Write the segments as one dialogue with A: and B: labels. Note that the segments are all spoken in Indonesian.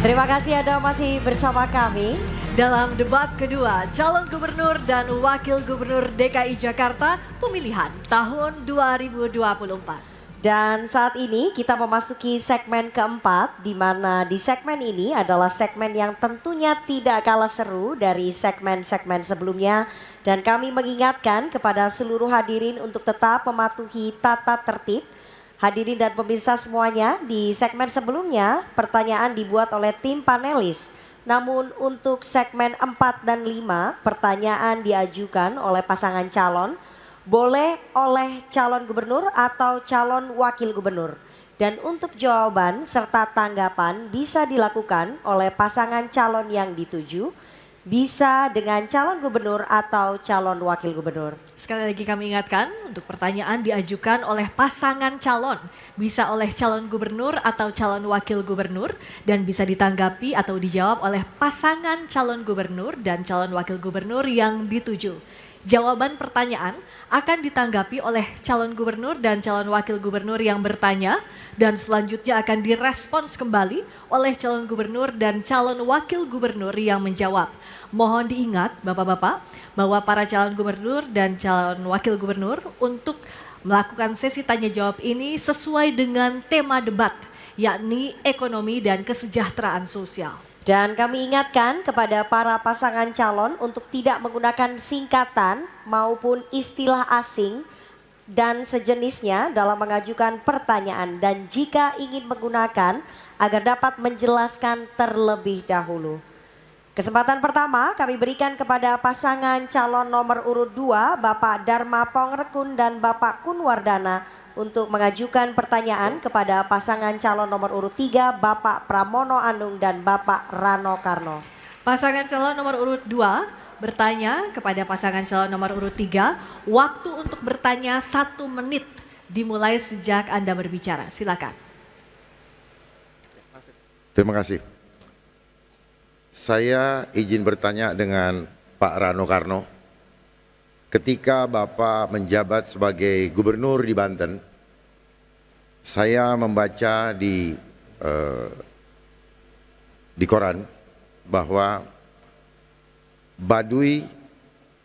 A: Terima kasih Anda masih bersama kami
B: dalam debat kedua calon gubernur dan wakil gubernur DKI Jakarta pemilihan tahun 2024.
A: Dan saat ini kita memasuki segmen keempat, di mana di segmen ini adalah segmen yang tentunya tidak kalah seru dari segmen-segmen sebelumnya. Dan kami mengingatkan kepada seluruh hadirin untuk tetap mematuhi tata tertib. Hadirin dan pemirsa semuanya, di segmen sebelumnya pertanyaan dibuat oleh tim panelis. Namun untuk segmen 4 dan 5 pertanyaan diajukan oleh pasangan calon. Boleh oleh calon gubernur atau calon wakil gubernur. Dan untuk jawaban serta tanggapan bisa dilakukan oleh pasangan calon yang dituju. Bisa dengan calon gubernur atau calon wakil gubernur.
B: Sekali lagi kami ingatkan untuk pertanyaan diajukan oleh pasangan calon. Bisa oleh calon gubernur atau calon wakil gubernur. Dan bisa ditanggapi atau dijawab oleh pasangan calon gubernur dan calon wakil gubernur yang dituju. Jawaban pertanyaan akan ditanggapi oleh calon gubernur dan calon wakil gubernur yang bertanya dan selanjutnya akan direspons kembali oleh calon gubernur dan calon wakil gubernur yang menjawab. Mohon diingat Bapak-bapak bahwa para calon gubernur dan calon wakil gubernur untuk melakukan sesi tanya jawab ini sesuai dengan tema debat, yakni ekonomi dan kesejahteraan sosial.
A: Dan kami ingatkan kepada para pasangan calon untuk tidak menggunakan singkatan maupun istilah asing dan sejenisnya dalam mengajukan pertanyaan. Dan jika ingin menggunakan agar dapat menjelaskan terlebih dahulu. Kesempatan pertama kami berikan kepada pasangan calon nomor urut 2 Bapak Dharma Pongrekun dan Bapak Kunwardana untuk mengajukan pertanyaan kepada pasangan calon nomor urut 3 Bapak Pramono Anung dan Bapak Rano Karno.
B: Pasangan calon nomor urut 2 bertanya kepada pasangan calon nomor urut 3, waktu untuk bertanya 1 menit dimulai sejak Anda berbicara. Silakan.
C: Terima kasih. Saya izin bertanya dengan Pak Rano Karno. Ketika Bapak menjabat sebagai gubernur di Banten, saya membaca di koran bahwa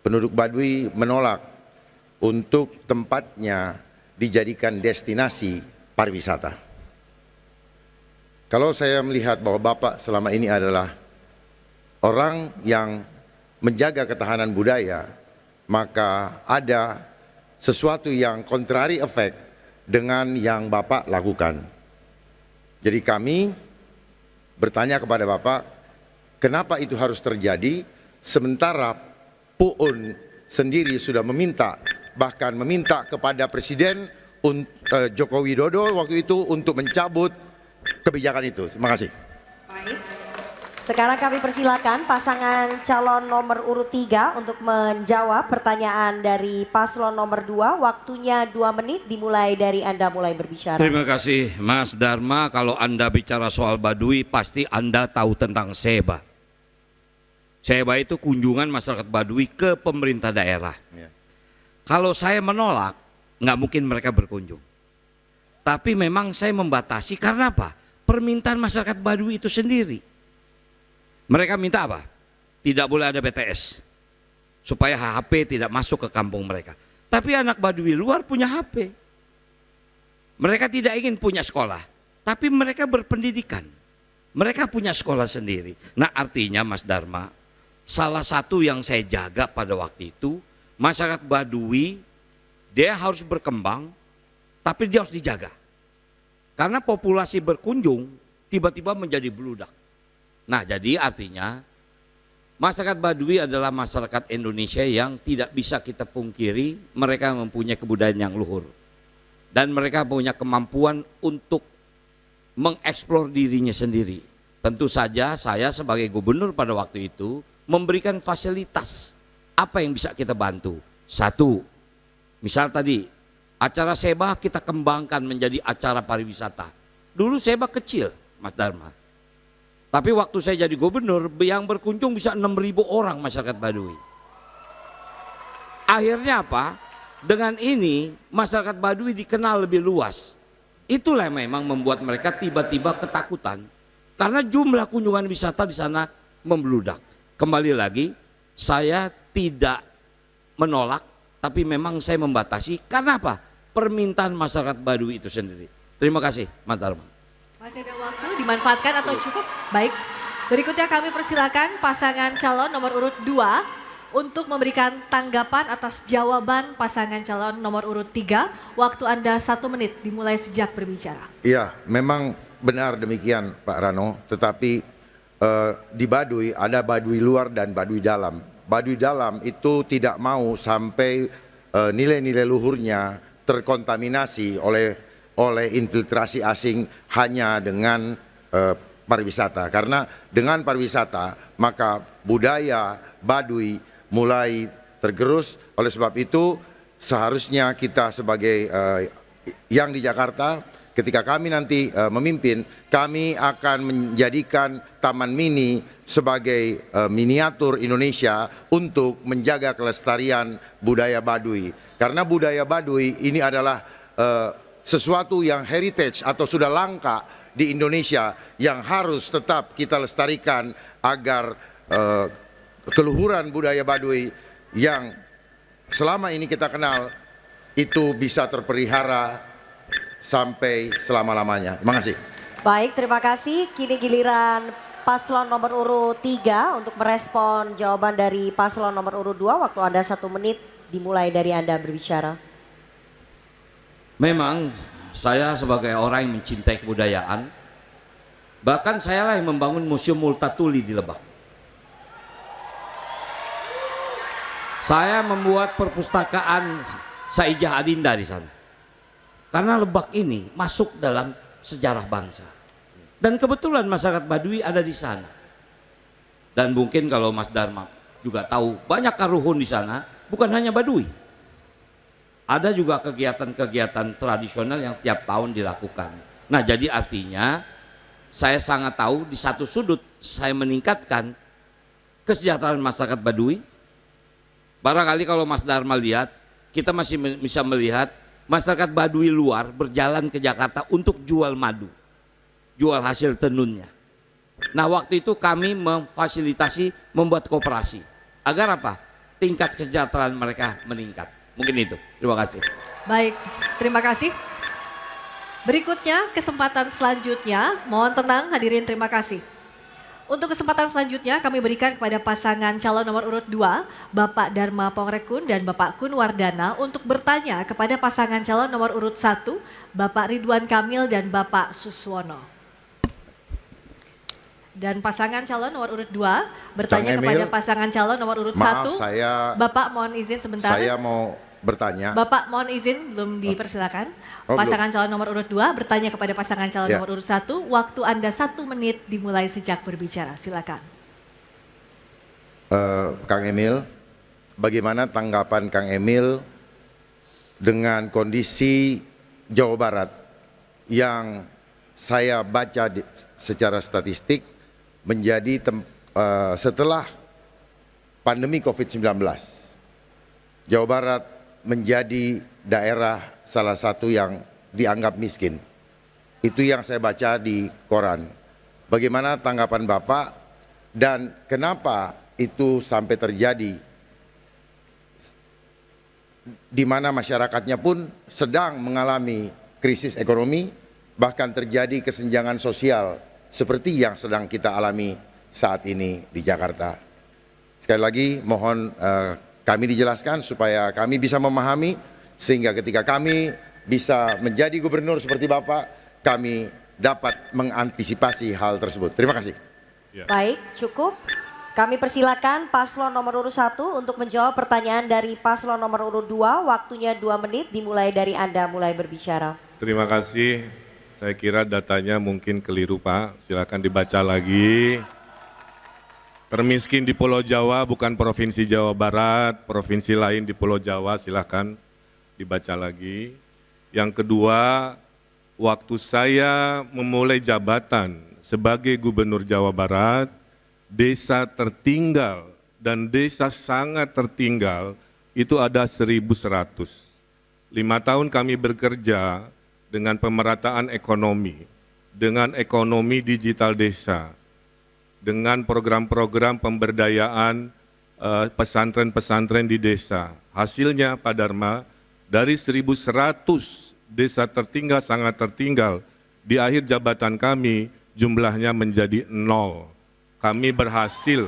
C: penduduk Baduy menolak untuk tempatnya dijadikan destinasi pariwisata. Kalau saya melihat bahwa Bapak selama ini adalah orang yang menjaga ketahanan budaya, maka ada sesuatu yang contrary effect dengan yang Bapak lakukan. Jadi kami bertanya kepada Bapak, kenapa itu harus terjadi sementara Puun sendiri sudah meminta, bahkan meminta kepada Presiden Joko Widodo waktu itu untuk mencabut kebijakan itu. Terima kasih.
A: Baik. Sekarang kami persilakan pasangan calon nomor urut 3 untuk menjawab pertanyaan dari paslon nomor 2. Waktunya 2 menit dimulai dari Anda mulai berbicara.
D: Terima kasih Mas Dharma. Kalau Anda bicara soal Baduy pasti Anda tahu tentang SEBA. SEBA itu kunjungan masyarakat Baduy ke pemerintah daerah.
C: Ya.
D: Kalau saya menolak, nggak mungkin mereka berkunjung. Tapi memang saya membatasi karena apa? Permintaan masyarakat Baduy itu sendiri. Mereka minta apa? Tidak boleh ada BTS. Supaya HP tidak masuk ke kampung mereka. Tapi anak Baduy luar punya HP. Mereka tidak ingin punya sekolah. Tapi mereka berpendidikan. Mereka punya sekolah sendiri. Nah artinya Mas Dharma, salah satu yang saya jaga pada waktu itu, masyarakat Baduy, dia harus berkembang, tapi dia harus dijaga. Karena populasi berkunjung, tiba-tiba menjadi bludak. Nah jadi artinya masyarakat Baduy adalah masyarakat Indonesia yang tidak bisa kita pungkiri, mereka mempunyai kebudayaan yang luhur. Dan mereka punya kemampuan untuk mengeksplor dirinya sendiri. Tentu saja saya sebagai gubernur pada waktu itu memberikan fasilitas apa yang bisa kita bantu. 1, misal tadi acara SEBA kita kembangkan menjadi acara pariwisata. Dulu SEBA kecil Mas Dharma. Tapi waktu saya jadi gubernur, yang berkunjung bisa 6.000 orang masyarakat Baduy. Akhirnya apa? Dengan ini masyarakat Baduy dikenal lebih luas. Itulah yang memang membuat mereka tiba-tiba ketakutan. Karena jumlah kunjungan wisata di sana membludak. Kembali lagi, saya tidak menolak, tapi memang saya membatasi. Karena apa? Permintaan masyarakat Baduy itu sendiri. Terima kasih, Mas Dharma.
B: Masih ada waktu, dimanfaatkan atau cukup? Baik. Berikutnya kami persilakan pasangan calon nomor urut 2 untuk memberikan tanggapan atas jawaban pasangan calon nomor urut 3. Waktu Anda 1 menit dimulai sejak berbicara.
C: Iya, memang benar demikian Pak Rano, tetapi di Baduy ada Baduy luar dan Baduy dalam. Baduy dalam itu tidak mau sampai nilai-nilai luhurnya terkontaminasi oleh infiltrasi asing hanya dengan pariwisata. Karena dengan pariwisata maka budaya Baduy mulai tergerus. Oleh sebab itu seharusnya kita sebagai yang di Jakarta, ketika kami nanti memimpin, kami akan menjadikan Taman Mini sebagai miniatur Indonesia untuk menjaga kelestarian budaya Baduy. Karena budaya Baduy ini adalah sesuatu yang heritage atau sudah langka di Indonesia yang harus tetap kita lestarikan agar keluhuran budaya Baduy yang selama ini kita kenal itu bisa terpelihara sampai selama-lamanya. Terima kasih.
A: Baik, terima kasih. Kini giliran paslon nomor urut 3 untuk merespon jawaban dari paslon nomor urut 2. Waktu Anda 1 menit dimulai dari Anda berbicara.
D: Memang saya sebagai orang yang mencintai kebudayaan, bahkan saya lah yang membangun Museum Multatuli di Lebak. Saya membuat perpustakaan Saijah Adinda di sana. Karena Lebak ini masuk dalam sejarah bangsa. Dan kebetulan masyarakat Baduy ada di sana. Dan mungkin kalau Mas Dharma juga tahu, banyak karuhun di sana, bukan hanya Baduy. Ada juga kegiatan-kegiatan tradisional yang tiap tahun dilakukan. Nah, jadi artinya saya sangat tahu di satu sudut saya meningkatkan kesejahteraan masyarakat Baduy. Barangkali kalau Mas Dharma lihat, kita masih bisa melihat masyarakat Baduy luar berjalan ke Jakarta untuk jual madu, jual hasil tenunnya. Nah, waktu itu kami memfasilitasi membuat koperasi. Agar apa? Tingkat kesejahteraan mereka meningkat. Mungkin itu. Terima kasih.
B: Baik, terima kasih. Berikutnya kesempatan selanjutnya, mohon tenang hadirin, terima kasih. Untuk kesempatan selanjutnya kami berikan kepada pasangan calon nomor urut 2, Bapak Dharma Pongrekun dan Bapak Kun Wardana untuk bertanya kepada pasangan calon nomor urut 1, Bapak Ridwan Kamil dan Bapak Suswono. Dan pasangan calon nomor urut 2 bertanya kepada pasangan calon nomor urut 1. Bapak mohon izin sebentar.
C: Saya mau bertanya.
B: Bapak mohon izin, belum dipersilakan. Pasangan calon nomor urut 2 bertanya kepada pasangan calon nomor urut 1. Waktu Anda 1 menit dimulai sejak berbicara. Silakan.
C: Kang Emil, bagaimana tanggapan Kang Emil dengan kondisi Jawa Barat yang saya baca secara statistik menjadi setelah pandemi COVID-19, Jawa Barat menjadi daerah salah satu yang dianggap miskin. Itu yang saya baca di koran. Bagaimana tanggapan Bapak dan kenapa itu sampai terjadi, di mana masyarakatnya pun sedang mengalami krisis ekonomi, bahkan terjadi kesenjangan sosial seperti yang sedang kita alami saat ini di Jakarta. Sekali lagi mohon kami dijelaskan supaya kami bisa memahami, sehingga ketika kami bisa menjadi gubernur seperti Bapak, kami dapat mengantisipasi hal tersebut. Terima kasih.
A: Baik, cukup. Kami persilakan paslon nomor urut 1 untuk menjawab pertanyaan dari paslon nomor urut 2. Waktunya 2 menit dimulai dari Anda mulai berbicara.
E: Terima kasih. Saya kira datanya mungkin keliru Pak. Silakan dibaca lagi. Termiskin di Pulau Jawa bukan Provinsi Jawa Barat, provinsi lain di Pulau Jawa, silakan dibaca lagi. Yang kedua, waktu saya memulai jabatan sebagai Gubernur Jawa Barat, desa tertinggal dan desa sangat tertinggal itu ada 1.100. 5 tahun kami bekerja dengan pemerataan ekonomi dengan ekonomi digital desa, dengan program-program pemberdayaan pesantren-pesantren di desa. Hasilnya Pak Dharma, dari 1.100 desa tertinggal sangat tertinggal, di akhir jabatan kami jumlahnya menjadi 0. Kami berhasil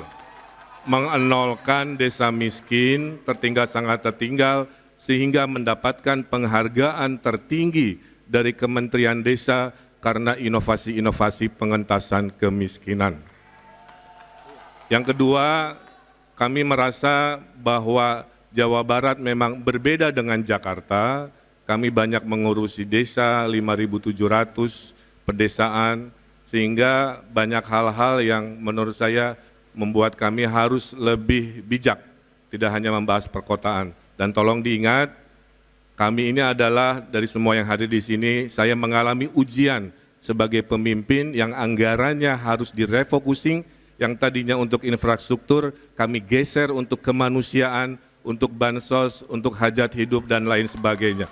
E: mengenolkan desa miskin, tertinggal sangat tertinggal, sehingga mendapatkan penghargaan tertinggi dari Kementerian Desa karena inovasi-inovasi pengentasan kemiskinan. Yang kedua, kami merasa bahwa Jawa Barat memang berbeda dengan Jakarta. Kami banyak mengurusi desa, 5.700 pedesaan, sehingga banyak hal-hal yang menurut saya membuat kami harus lebih bijak, tidak hanya membahas perkotaan. Dan tolong diingat, kami ini adalah dari semua yang hadir di sini, saya mengalami ujian sebagai pemimpin yang anggarannya harus direfocusing, yang tadinya untuk infrastruktur, kami geser untuk kemanusiaan, untuk bansos, untuk hajat hidup, dan lain sebagainya.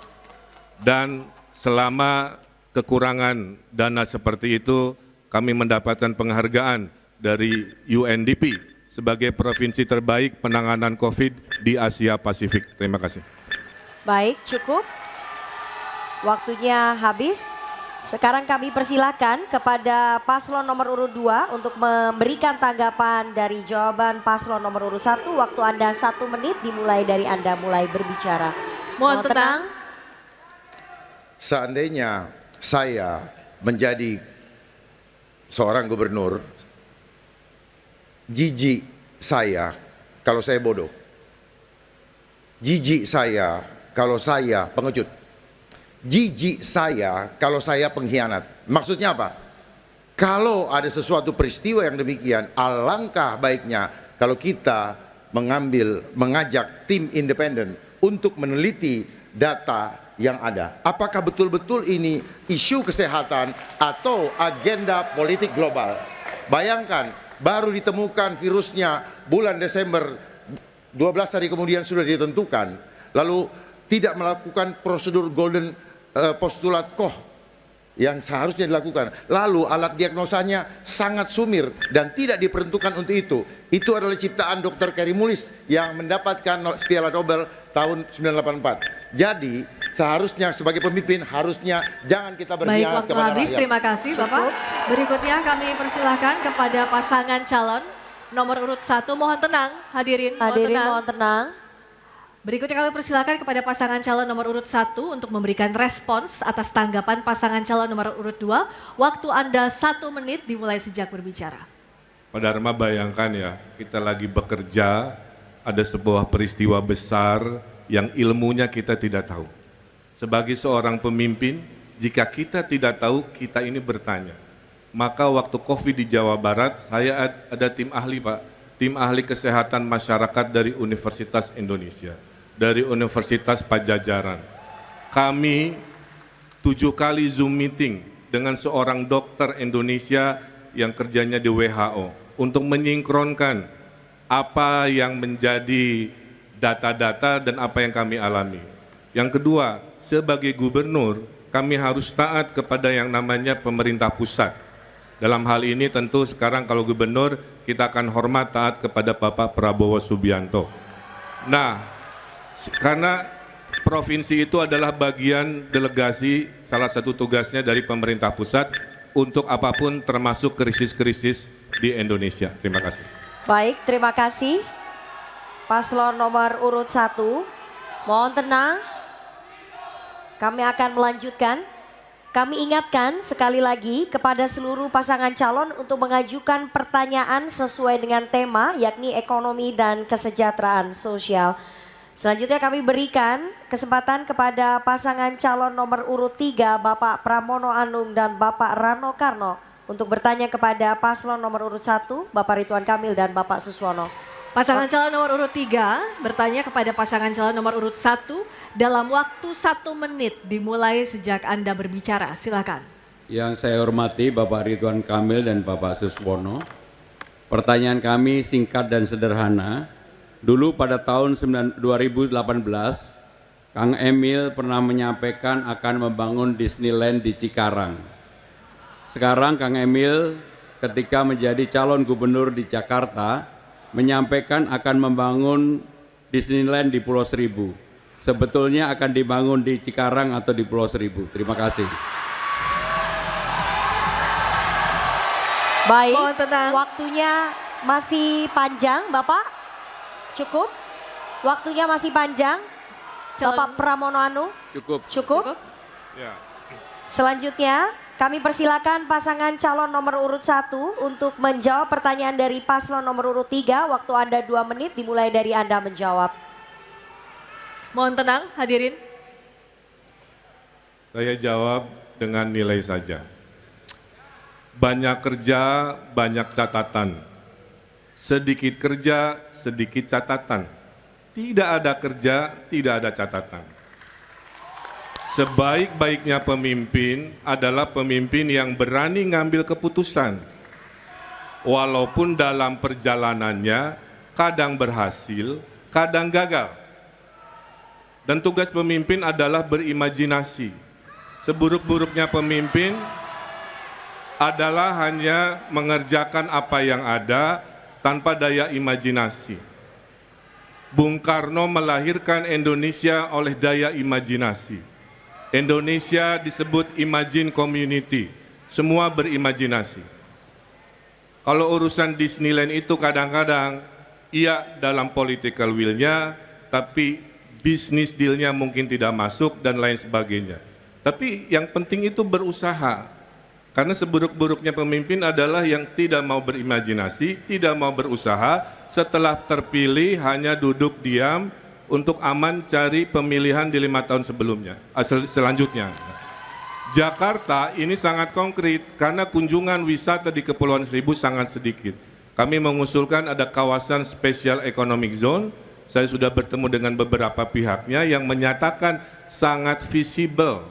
E: Dan selama kekurangan dana seperti itu, kami mendapatkan penghargaan dari UNDP sebagai provinsi terbaik penanganan COVID di Asia Pasifik. Terima kasih.
A: Baik, cukup. Waktunya habis. Sekarang kami persilakan kepada paslon nomor urut 2 untuk memberikan tanggapan dari jawaban paslon nomor urut 1. Waktu Anda 1 menit dimulai dari Anda mulai berbicara.
B: Mohon tenang.
C: Seandainya saya menjadi seorang gubernur, jijik saya kalau saya bodoh. Jijik saya kalau saya pengecut. Jijik saya kalau saya pengkhianat. Maksudnya apa? Kalau ada sesuatu peristiwa yang demikian, alangkah baiknya kalau kita mengajak tim independen untuk meneliti data yang ada. Apakah betul-betul ini isu kesehatan atau agenda politik global? Bayangkan, baru ditemukan virusnya bulan Desember, 12 hari kemudian sudah ditentukan. Lalu tidak melakukan prosedur golden postulat Koch yang seharusnya dilakukan. Lalu alat diagnosanya sangat sumir dan tidak diperuntukkan untuk itu. Itu adalah ciptaan Dr. Kerimulis yang mendapatkan Piala Nobel tahun 1984. Jadi seharusnya sebagai pemimpin harusnya jangan kita berkhianat kepada
B: habis.
C: rakyat.
B: Terima kasih Bapak. Berikutnya kami persilahkan kepada pasangan calon nomor urut 1. Mohon tenang hadirin.
A: Mohon tenang.
B: Berikutnya kami persilakan kepada pasangan calon nomor urut 1 untuk memberikan respons atas tanggapan pasangan calon nomor urut 2. Waktu Anda 1 menit dimulai sejak berbicara.
E: Pak Dharma, bayangkan ya, kita lagi bekerja, ada sebuah peristiwa besar yang ilmunya kita tidak tahu. Sebagai seorang pemimpin, jika kita tidak tahu, kita ini bertanya. Maka waktu COVID di Jawa Barat, saya ada tim ahli Pak, tim ahli kesehatan masyarakat dari Universitas Indonesia, dari Universitas Pajajaran. Kami 7 kali Zoom meeting dengan seorang dokter Indonesia yang kerjanya di WHO untuk menyingkronkan apa yang menjadi data-data dan apa yang kami alami. Yang kedua, sebagai gubernur, kami harus taat kepada yang namanya pemerintah pusat. Dalam hal ini tentu sekarang kalau gubernur, kita akan hormat taat kepada Bapak Prabowo Subianto. Nah, karena provinsi itu adalah bagian delegasi, salah satu tugasnya dari pemerintah pusat untuk apapun termasuk krisis-krisis di Indonesia. Terima kasih.
A: Baik, terima kasih. Paslon nomor urut 1, mohon tenang. Kami akan melanjutkan. Kami ingatkan sekali lagi kepada seluruh pasangan calon untuk mengajukan pertanyaan sesuai dengan tema, yakni ekonomi dan kesejahteraan sosial. Selanjutnya kami berikan kesempatan kepada pasangan calon nomor urut 3, Bapak Pramono Anung dan Bapak Rano Karno, untuk bertanya kepada paslon nomor urut 1, Bapak Ridwan Kamil dan Bapak Suswono.
B: Pasangan calon nomor urut 3 bertanya kepada pasangan calon nomor urut 1 dalam waktu 1 menit dimulai sejak Anda berbicara. Silakan.
F: Yang saya hormati Bapak Ridwan Kamil dan Bapak Suswono. Pertanyaan kami singkat dan sederhana. Dulu pada tahun 2018, Kang Emil pernah menyampaikan akan membangun Disneyland di Cikarang. sekarang Kang Emil ketika menjadi calon gubernur di Jakarta menyampaikan akan membangun Disneyland di Pulau Seribu. Sebetulnya akan dibangun di Cikarang atau di Pulau Seribu. Terima kasih.
A: Baik,
B: Mohon tenang.
A: waktunya masih panjang, Bapak. Cukup? Waktunya masih panjang.
B: Calon-
A: Bapak Pramono Anung,
F: Cukup.
A: cukup?
E: Ya.
A: Selanjutnya, kami persilakan pasangan calon nomor urut 1 untuk menjawab pertanyaan dari paslon nomor urut 3. Waktu Anda 2 menit dimulai dari Anda menjawab.
B: Mohon tenang hadirin.
E: Saya jawab dengan nilai saja. Banyak kerja, banyak catatan. Sedikit kerja, sedikit catatan. Tidak ada kerja, tidak ada catatan. Sebaik-baiknya pemimpin adalah pemimpin yang berani ngambil keputusan. Walaupun dalam perjalanannya kadang berhasil, kadang gagal. Dan tugas pemimpin adalah berimajinasi. Seburuk-buruknya pemimpin adalah hanya mengerjakan apa yang ada tanpa daya imajinasi. Bung Karno melahirkan Indonesia oleh daya imajinasi. Indonesia disebut Imagine Community, semua berimajinasi. Kalau urusan Disneyland itu kadang-kadang iya dalam political will-nya, tapi bisnis deal-nya mungkin tidak masuk dan lain sebagainya. Tapi yang penting itu berusaha. Karena seburuk-buruknya pemimpin adalah yang tidak mau berimajinasi, tidak mau berusaha, setelah terpilih hanya duduk diam untuk aman cari pemilihan di 5 tahun sebelumnya, selanjutnya. Jakarta ini sangat konkret karena kunjungan wisata di Kepulauan Seribu sangat sedikit. Kami mengusulkan ada kawasan Special Economic Zone. Saya sudah bertemu dengan beberapa pihaknya yang menyatakan sangat visible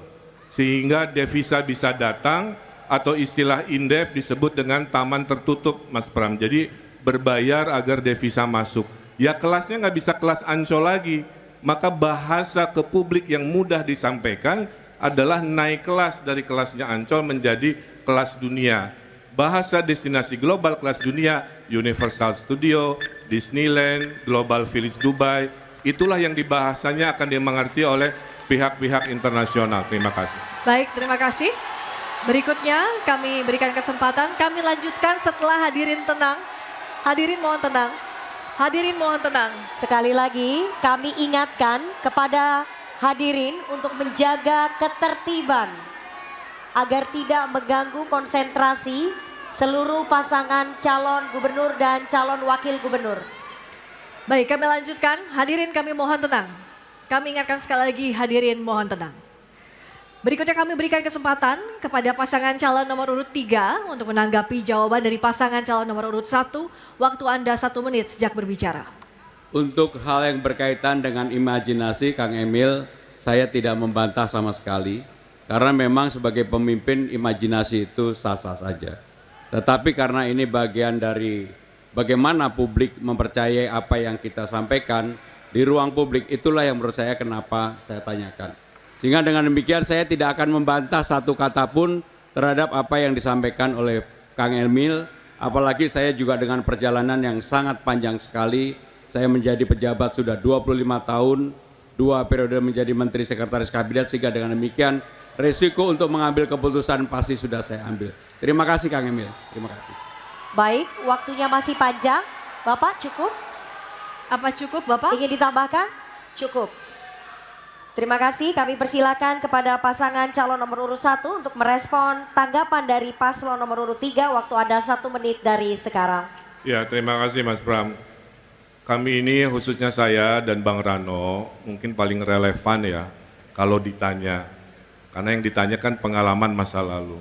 E: sehingga devisa bisa datang atau istilah indef disebut dengan taman tertutup, Mas Pram. Jadi berbayar agar devisa masuk. Ya kelasnya nggak bisa kelas Ancol lagi, maka bahasa ke publik yang mudah disampaikan adalah naik kelas dari kelasnya Ancol menjadi kelas dunia. Bahasa destinasi global kelas dunia, Universal Studio, Disneyland, Global Village Dubai, itulah yang dibahasanya akan dimengerti oleh pihak-pihak internasional. Terima kasih.
B: Baik, terima kasih. Berikutnya kami berikan kesempatan, kami lanjutkan setelah hadirin tenang. Hadirin mohon tenang. Hadirin mohon tenang.
A: Sekali lagi kami ingatkan kepada hadirin untuk menjaga ketertiban agar tidak mengganggu konsentrasi seluruh pasangan calon gubernur dan calon wakil gubernur.
B: Baik, kami lanjutkan. Hadirin kami mohon tenang. Kami ingatkan sekali lagi hadirin mohon tenang. Berikutnya kami berikan kesempatan kepada pasangan calon nomor urut 3 untuk menanggapi jawaban dari pasangan calon nomor urut 1. Waktu Anda 1 menit sejak berbicara.
F: Untuk hal yang berkaitan dengan imajinasi, Kang Emil, saya tidak membantah sama sekali. Karena memang sebagai pemimpin imajinasi itu sah-sah saja. Tetapi karena ini bagian dari bagaimana publik mempercayai apa yang kita sampaikan di ruang publik, itulah yang menurut saya kenapa saya tanyakan. Sehingga dengan demikian saya tidak akan membantah satu kata pun terhadap apa yang disampaikan oleh Kang Emil. Apalagi saya juga dengan perjalanan yang sangat panjang sekali. Saya menjadi pejabat sudah 25 tahun, 2 periode menjadi Menteri Sekretaris Kabinet, sehingga dengan demikian resiko untuk mengambil keputusan pasti sudah saya ambil. Terima kasih Kang Emil, terima kasih.
A: Baik, waktunya masih panjang. Bapak cukup?
B: Apa cukup Bapak?
A: Ingin ditambahkan? Cukup. Terima kasih, kami persilakan kepada pasangan calon nomor urut 1 untuk merespon tanggapan dari paslon nomor urut 3. Waktu Anda 1 menit dari sekarang.
E: Ya, terima kasih Mas Pram. Kami ini khususnya saya dan Bang Rano mungkin paling relevan ya kalau ditanya. Karena yang ditanyakan pengalaman masa lalu.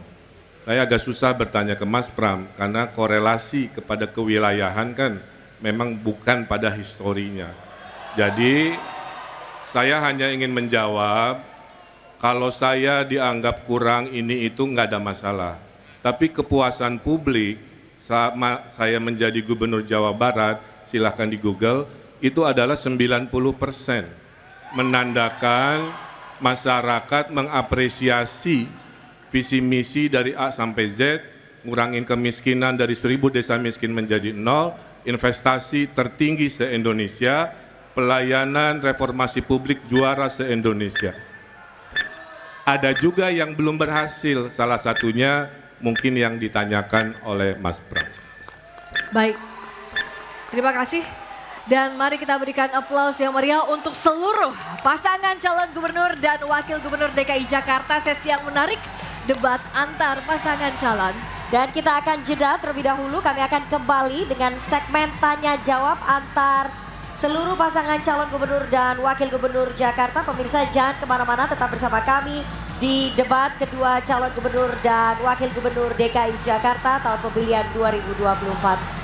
E: Saya agak susah bertanya ke Mas Pram karena korelasi kepada kewilayahan kan memang bukan pada historinya. Jadi saya hanya ingin menjawab, kalau saya dianggap kurang ini itu nggak ada masalah. Tapi kepuasan publik sama saya menjadi gubernur Jawa Barat, silahkan di Google, itu adalah 90%. Menandakan masyarakat mengapresiasi visi misi dari A sampai Z, ngurangin kemiskinan dari 1000 desa miskin menjadi 0, investasi tertinggi se-Indonesia, pelayanan reformasi publik juara se-Indonesia. Ada juga yang belum berhasil, salah satunya mungkin yang ditanyakan oleh Mas Pram.
B: Baik, terima kasih. Dan mari kita berikan aplaus yang meriah untuk seluruh pasangan calon gubernur dan wakil gubernur DKI Jakarta. Sesi yang menarik, debat antar pasangan calon.
A: Dan kita akan jeda terlebih dahulu, kami akan kembali dengan segmen tanya jawab antar seluruh pasangan calon gubernur dan wakil gubernur Jakarta. Pemirsa jangan kemana-mana, tetap bersama kami di debat kedua calon gubernur dan wakil gubernur DKI Jakarta tahun pemilihan 2024.